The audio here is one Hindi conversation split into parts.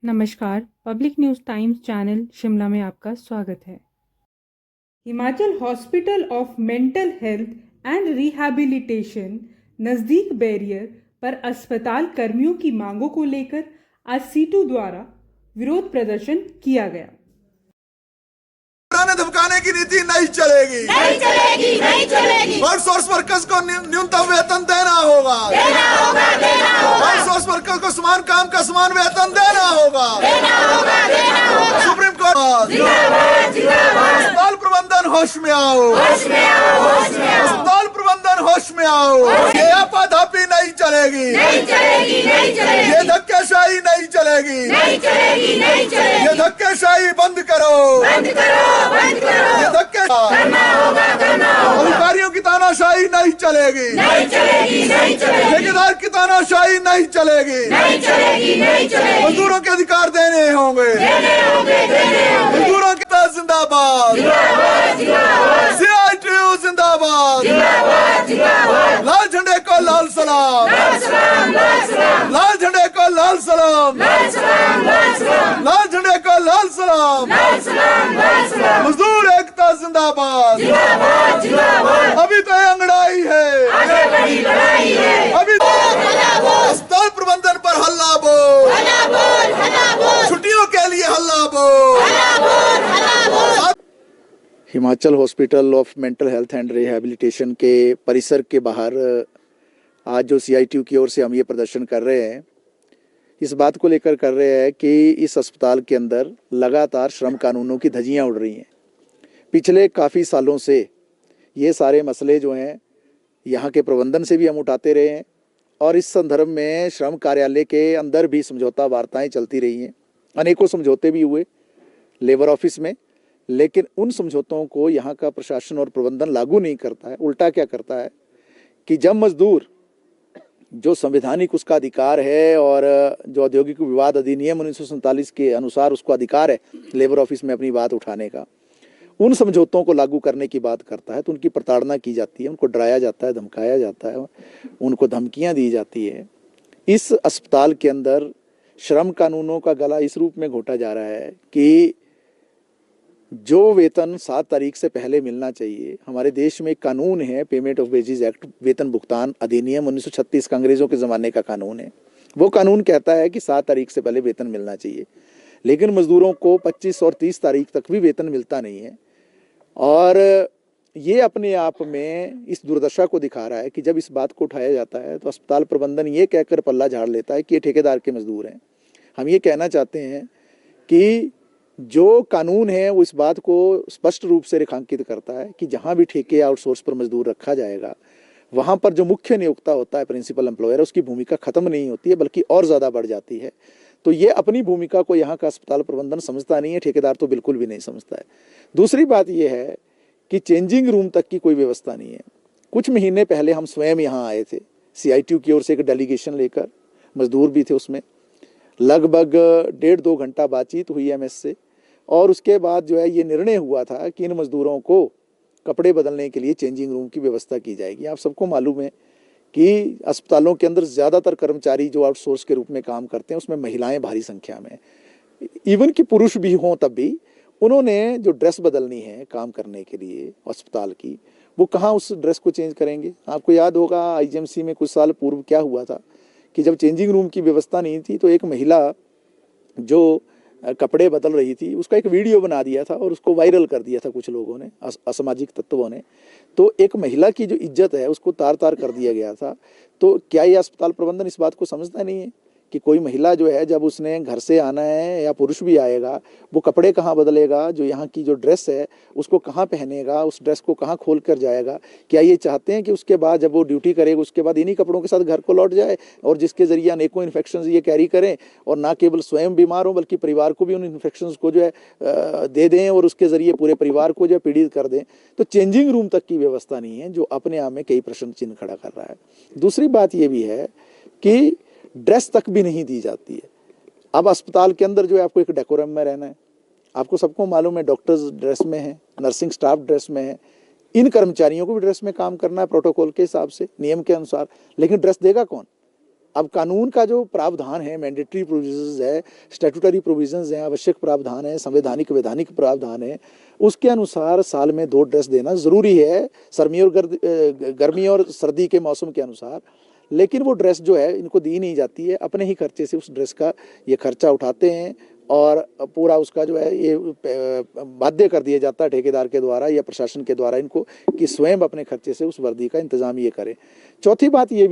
नमस्कार, public news times channel Shimla में आपका स्वागत है। Himachal hospital of mental health and rehabilitation नज़दीक बैरियर पर अस्पताल कर्मियों की मांगों को लेकर आज सीटू द्वारा विरोध प्रदर्शन किया गया। धमकाने की नीति नहीं चलेगी, नहीं चलेगी, नहीं चलेगी। आउटसोर्स वर्कर्स को न्यूनतम वेतन देना होगा, देना होगा, देना होगा। आउटसोर्स वर्कर्स को समान काम का समान वेतन देना होगा, देना होगा, देना होगा। सुप्रीम कोर्ट जिंदाबाद, जिंदाबाद। अस्पताल प्रबंधन होश में आओ, होश में आओ, होश में आओ। अस्पताल प्रबंधन होश में आओ। ये आपाधापी नहीं चलेगी, नहीं चलेगी, नहीं चलेगी। ये धक्केशाही नहीं चलेगी, नहीं चलेगी, नहीं चलेगी। ये धक्केशाही बंद करो, बंद करो, बंद करो। ये धक्के करना होगा, करना होगा। अधिकारियों की तानाशाही नहीं चलेगी, नहीं चलेगी, नहीं चलेगी। ठेकेदार की तानाशाही नहीं चलेगी, नहीं चलेगी, नहीं चलेगी। मजदूरों के अधिकार देने होंगे, देने होंगे, देने होंगे। मजदूरों की ताज जिंदाबाद, जिंदाबाद, जिंदाबाद। CITU जिंदाबाद, जिंदाबाद, जिंदाबाद। लाल झंडे को लाल सलाम, लाल सलाम, लाल सलाम। लाल झंडे को लाल सलाम, लाल सलाम, लाल सलाम। लाल झंडे को लाल सलाम। लाल सलाम, लाल सलाम। मजदूर एकता जिंदाबाद। जिंदाबाद, जिंदाबाद। अभी तो ये अंगड़ाई है, आगे बड़ी लड़ाई है। अभी तो अस्पताल प्रबंधन पर हल्ला बोल, हल्ला बोल, हल्ला बोल। छुट्टियों के लिए हल्ला बोल। हल्ला बोल, हल्ला बोल। Himachal hospital of mental health and rehabilitation के परिसर के बाहर आज जो CITU की ओर से हम ये प्रदर्शन कर रहे हैं, इस बात को लेकर कर रहे हैं कि इस अस्पताल के अंदर लगातार श्रम कानूनों की धज्जियां उड़ रही हैं। पिछले काफ़ी सालों से ये सारे मसले जो हैं यहाँ के प्रबंधन से भी हम उठाते रहे हैं और इस संदर्भ में श्रम कार्यालय के अंदर भी समझौता वार्ताएं चलती रही हैं। अनेकों समझौते भी हुए लेबर ऑफिस में, लेकिन उन समझौतों को यहाँ का प्रशासन और प्रबंधन लागू नहीं करता है। उल्टा क्या करता है कि जब मजदूर जो संवैधानिक उसका अधिकार है और जो औद्योगिक विवाद अधिनियम 1947 के अनुसार उसको अधिकार है लेबर ऑफिस में अपनी बात उठाने का, उन समझौतों को लागू करने की बात करता है तो उनकी प्रताड़ना की जाती है, उनको डराया जाता है, धमकाया जाता है, उनको धमकियां दी जाती है। इस अस्पताल के अंदर श्रम कानूनों का गला इस रूप में घोटा जा रहा है कि जो वेतन 7 तारीख से पहले मिलना चाहिए, हमारे देश में एक कानून है पेमेंट ऑफ वेजेस एक्ट, वेतन भुगतान अधिनियम 1936 का अंग्रेजों के ज़माने का कानून है। वो कानून कहता है कि 7 तारीख से पहले वेतन मिलना चाहिए, लेकिन मजदूरों को 25 और 30 तारीख तक भी वेतन मिलता नहीं है। और ये अपने आप में इस दुर्दशा को दिखा रहा है कि जब इस बात को उठाया जाता है तो अस्पताल प्रबंधन ये कहकर पल्ला झाड़ लेता है कि ये ठेकेदार के मजदूर हैं। हम ये कहना चाहते हैं कि जो कानून है वो इस बात को स्पष्ट रूप से रेखांकित करता है कि जहाँ भी ठेके आउटसोर्स पर मजदूर रखा जाएगा, वहाँ पर जो मुख्य नियोक्ता होता है प्रिंसिपल एम्प्लॉयर, उसकी भूमिका खत्म नहीं होती है बल्कि और ज़्यादा बढ़ जाती है। तो ये अपनी भूमिका को यहाँ का अस्पताल प्रबंधन समझता नहीं है, ठेकेदार तो बिल्कुल भी नहीं समझता है। दूसरी बात ये है कि चेंजिंग रूम तक की कोई व्यवस्था नहीं है। कुछ महीने पहले हम स्वयं यहाँ आए थे, CITU की ओर से एक डेलीगेशन लेकर, मजदूर भी थे उसमें। लगभग 1.5-2 घंटा बातचीत हुई MS से और उसके बाद जो है ये निर्णय हुआ था कि इन मजदूरों को कपड़े बदलने के लिए चेंजिंग रूम की व्यवस्था की जाएगी। आप सबको मालूम है कि अस्पतालों के अंदर ज़्यादातर कर्मचारी जो आउटसोर्स के रूप में काम करते हैं उसमें महिलाएं भारी संख्या में, इवन कि पुरुष भी हों तब भी उन्होंने जो ड्रेस बदलनी है काम करने के लिए अस्पताल की, वो कहाँ उस ड्रेस को चेंज करेंगे। आपको याद होगा IGMC में कुछ साल पूर्व क्या हुआ था कि जब चेंजिंग रूम की व्यवस्था नहीं थी तो एक महिला जो कपड़े बदल रही थी उसका एक वीडियो बना दिया था और उसको वायरल कर दिया था कुछ लोगों ने, असामाजिक तत्वों ने। तो एक महिला की जो इज्जत है उसको तार तार कर दिया गया था। तो क्या ये अस्पताल प्रबंधन इस बात को समझता नहीं है कि कोई महिला जो है जब उसने घर से आना है या पुरुष भी आएगा, वो कपड़े कहाँ बदलेगा, जो यहाँ की जो ड्रेस है उसको कहाँ पहनेगा, उस ड्रेस को कहाँ खोल कर जाएगा। क्या ये चाहते हैं कि उसके बाद जब वो ड्यूटी करेगा उसके बाद इन्हीं कपड़ों के साथ घर को लौट जाए और जिसके ज़रिए अनेकों इन्फेक्शन ये कैरी करें और ना केवल स्वयं बीमार हो बल्कि परिवार को भी उन इन्फेक्शन को जो है दे दें और उसके ज़रिए पूरे परिवार को जो है पीड़ित कर दें। तो चेंजिंग रूम तक की व्यवस्था नहीं है, जो अपने आप में कई प्रश्न चिन्ह खड़ा कर रहा है। दूसरी बात ये भी है कि ड्रेस तक भी नहीं दी जाती है। अब अस्पताल के अंदर जो है आपको एक डेकोरम में रहना है। आपको सबको मालूम है डॉक्टर्स ड्रेस में है, नर्सिंग स्टाफ ड्रेस में है, इन कर्मचारियों को भी ड्रेस में काम करना है प्रोटोकॉल के हिसाब से, नियम के अनुसार। लेकिन ड्रेस देगा कौन? अब कानून का जो प्रावधान है, मैंडेटरी प्रोविजंस है, स्टैट्यूटरी प्रोविजंस हैं, आवश्यक प्रावधान है, संवैधानिक वैधानिक प्रावधान है, उसके अनुसार साल में 2 ड्रेस देना ज़रूरी है, गर्मी और सर्दी के मौसम के अनुसार। लेकिन वो ड्रेस जो है इनको दी नहीं जाती है, अपने ही खर्चे से उस ड्रेस का ये खर्चा उठाते हैं और पूरा उसका जो है ये बाध्य कर दिया जाता है ठेकेदार के द्वारा या प्रशासन के द्वारा इनको कि स्वयं अपने खर्चे से उस वर्दी का इंतजाम ये करें। चौथी बात ये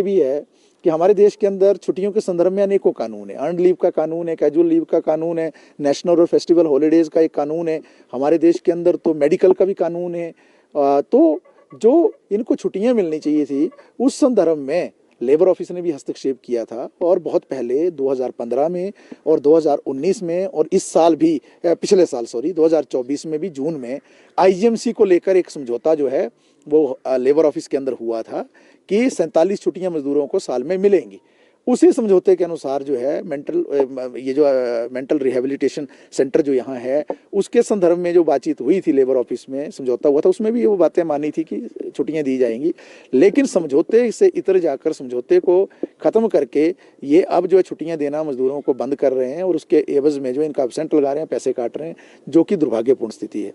भी है कि हमारे देश के अंदर छुट्टियों के संदर्भ में अनेकों कानून है। अर्नड लीव का कानून है, कैजुअल लीव का कानून है, नेशनल और फेस्टिवल हॉलीडेज का एक कानून है। हमारे देश के अंदर तो मेडिकल का भी कानून है। तो जो इनको छुट्टियां मिलनी चाहिए थी उस संदर्भ में लेबर ऑफिस ने भी हस्तक्षेप किया था और बहुत पहले 2015 में और 2019 में और इस साल भी पिछले साल 2024 में भी जून में आईजीएमसी को लेकर एक समझौता जो है वो लेबर ऑफिस के अंदर हुआ था कि 47 छुट्टियां मजदूरों को साल में मिलेंगी। उसी समझौते के अनुसार जो है मेंटल रिहेबिलिटेशन सेंटर जो यहाँ है उसके संदर्भ में जो बातचीत हुई थी लेबर ऑफिस में समझौता हुआ था, उसमें भी वो बातें मानी थी कि छुट्टियां दी जाएंगी। लेकिन समझौते से इतर जाकर समझौते को ख़त्म करके ये अब जो है छुट्टियां देना मजदूरों को बंद कर रहे हैं और उसके एवज में जो इनका एब्सेंट लगा रहे हैं, पैसे काट रहे हैं, जो कि दुर्भाग्यपूर्ण स्थिति है।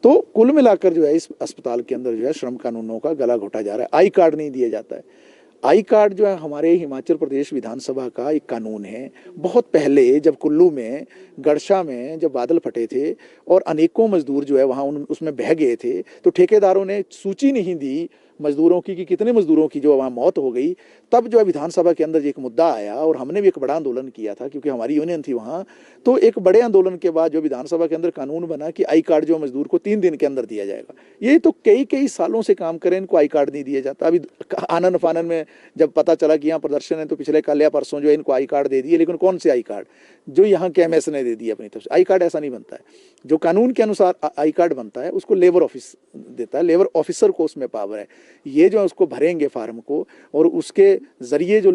तो कुल मिलाकर जो है इस अस्पताल के अंदर जो है श्रम कानूनों का गला घोटा जा रहा है। आई कार्ड नहीं दिया जाता है। आई कार्ड जो है हमारे हिमाचल प्रदेश विधानसभा का एक कानून है। बहुत पहले जब कुल्लू में गड़शा में जब बादल फटे थे और अनेकों मजदूर जो है वहाँ उसमें बह गए थे, तो ठेकेदारों ने सूची नहीं दी मजदूरों की कि कितने मजदूरों की जो वहाँ मौत हो गई। तब जो है विधानसभा के अंदर एक मुद्दा आया और हमने भी एक बड़ा आंदोलन किया था क्योंकि हमारी यूनियन थी वहाँ। तो एक बड़े आंदोलन के बाद जो विधानसभा के अंदर कानून बना कि आई कार्ड जो मजदूर को 3 दिन के अंदर दिया जाएगा। ये तो कई सालों से काम करें, इनको आई कार्ड नहीं दिया जाता। अभी आनन फानन में जब पता चला कि यहाँ प्रदर्शन है तो पिछले कल या परसों जो है इनको आई कार्ड दे दिए। लेकिन कौन से आई कार्ड? जो यहाँ के एमएस ने दे दिया अपनी तरफ से। आई कार्ड ऐसा नहीं बनता है। जो कानून के अनुसार आई कार्ड बनता है उसको लेबर ऑफिस देता है, लेबर ऑफिसर को उसमें पावर है। ये जो है उसको भरेंगे फार्म को और उसके जरिए जो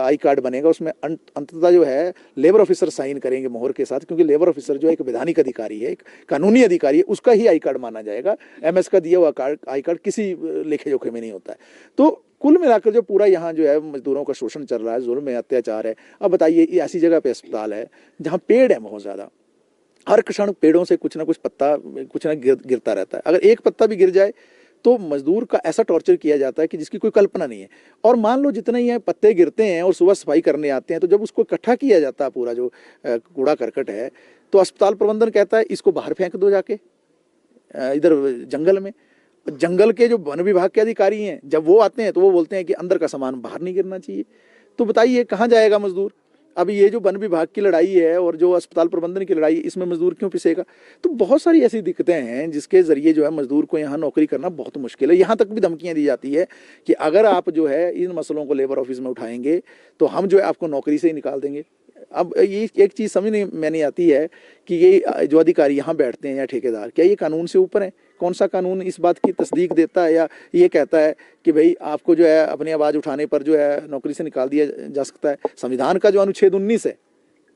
आई कार्ड बनेगा उसमें अंततः जो है लेबर ऑफिसर साइन करेंगे मोहर के साथ, क्योंकि लेबर ऑफिसर जो है एक वैधानिक अधिकारी है, एक कानूनी अधिकारी है, उसका ही आई कार्ड माना जाएगा। एमएस का दिया हुआ आई कार्ड किसी लेखे जोखे में नहीं होता है। तो कुल मिलाकर जो पूरा यहाँ जो है मजदूरों का शोषण चल रहा है, जुल्म है, अत्याचार है। अब बताइए ऐसी जगह पे अस्पताल है जहाँ पेड़ है बहुत ज्यादा, हर क्षण पेड़ों से कुछ ना कुछ पत्ता कुछ ना गिरता रहता है। अगर एक पत्ता भी गिर जाए तो मजदूर का ऐसा टॉर्चर किया जाता है कि जिसकी कोई कल्पना नहीं है। और मान लो जितने ही पत्ते गिरते हैं और सुबह सफाई करने आते हैं, तो जब उसको इकट्ठा किया जाता है पूरा जो कूड़ा करकट है, तो अस्पताल प्रबंधन कहता है इसको बाहर फेंक दो जाके इधर जंगल में। जंगल के जो वन विभाग के अधिकारी हैं जब वो आते हैं तो वो बोलते हैं कि अंदर का सामान बाहर नहीं गिरना चाहिए। तो बताइए कहाँ जाएगा मजदूर? अभी ये जो वन विभाग की लड़ाई है और जो अस्पताल प्रबंधन की लड़ाई है, इसमें मजदूर क्यों पिसेगा? तो बहुत सारी ऐसी दिक्कतें हैं जिसके जरिए जो है मजदूर को यहाँ नौकरी करना बहुत मुश्किल है। यहाँ तक भी धमकियां दी जाती है कि अगर आप जो है इन मसलों को लेबर ऑफिस में उठाएंगे तो हम जो है आपको नौकरी से ही निकाल देंगे। अब ये एक चीज़ समझ में नहीं आती है कि ये जो अधिकारी यहाँ बैठते हैं या ठेकेदार, क्या ये कानून से ऊपर है? कौन सा कानून इस बात की तस्दीक देता है या ये कहता है कि भाई आपको जो है अपनी आवाज़ उठाने पर जो है नौकरी से निकाल दिया जा सकता है? संविधान का जो अनुच्छेद 19 है,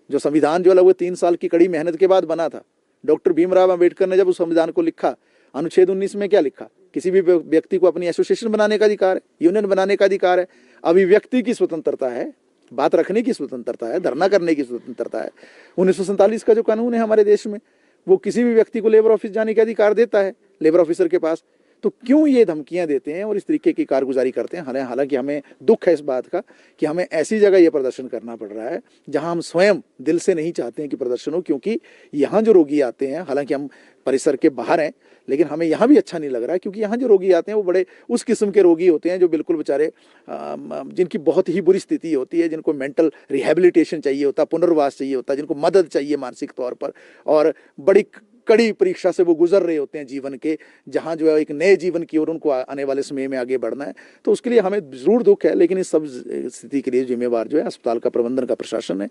जो संविधान जो है वो 3 साल की कड़ी मेहनत के बाद बना था। डॉक्टर भीमराव अंबेडकर ने जब उस संविधान को लिखा, अनुच्छेद 19 में क्या लिखा? किसी भी व्यक्ति को अपनी एसोसिएशन बनाने का अधिकार है, यूनियन बनाने का अधिकार है, अभिव्यक्ति की स्वतंत्रता है, बात रखने की स्वतंत्रता है, धरना करने की स्वतंत्रता है। 1947 का जो कानून है हमारे देश में, वो किसी भी व्यक्ति को लेबर ऑफिस जाने का अधिकार देता है, लेबर ऑफिसर के पास। तो क्यों ये धमकियां देते हैं और इस तरीके की कारगुजारी करते हैं? हालांकि हमें दुख है इस बात का कि हमें ऐसी जगह ये प्रदर्शन करना पड़ रहा है जहां हम स्वयं दिल से नहीं चाहते हैं कि प्रदर्शन हो, क्योंकि यहाँ जो रोगी आते हैं, हालांकि हम परिसर के बाहर हैं, लेकिन हमें यहाँ भी अच्छा नहीं लग रहा है, क्योंकि यहाँ जो रोगी आते हैं वो बड़े उस किस्म के रोगी होते हैं जो बिल्कुल बेचारे जिनकी बहुत ही बुरी स्थिति होती है, जिनको मेंटल रिहेबिलिटेशन चाहिए होता, पुनर्वास चाहिए होता, जिनको मदद चाहिए मानसिक तौर पर, और बड़ी कड़ी परीक्षा से वो गुजर रहे होते हैं जीवन के, जहाँ जो है एक नए जीवन की ओर उनको आने वाले समय में आगे बढ़ना है। तो उसके लिए हमें जरूर दुख है, लेकिन इस सब स्थिति के लिए जिम्मेवार जो है अस्पताल का प्रबंधन का प्रशासन है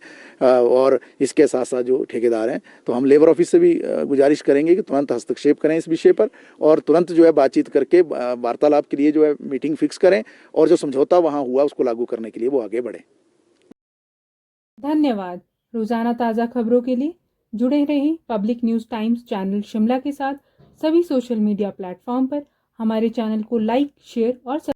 और इसके साथ साथ जो ठेकेदार हैं। तो हम लेबर ऑफिस से भी गुजारिश करेंगे कि तुरंत हस्तक्षेप करें इस विषय पर और तुरंत जो है बातचीत करके वार्तालाप के लिए जो है मीटिंग फिक्स करें और जो समझौता वहाँ हुआ उसको लागू करने के लिए वो आगे बढ़े। धन्यवाद। रोजाना ताज़ा खबरों के लिए जुड़े रहें public news times channel Shimla के साथ सभी सोशल मीडिया प्लेटफॉर्म पर। हमारे चैनल को लाइक, शेयर और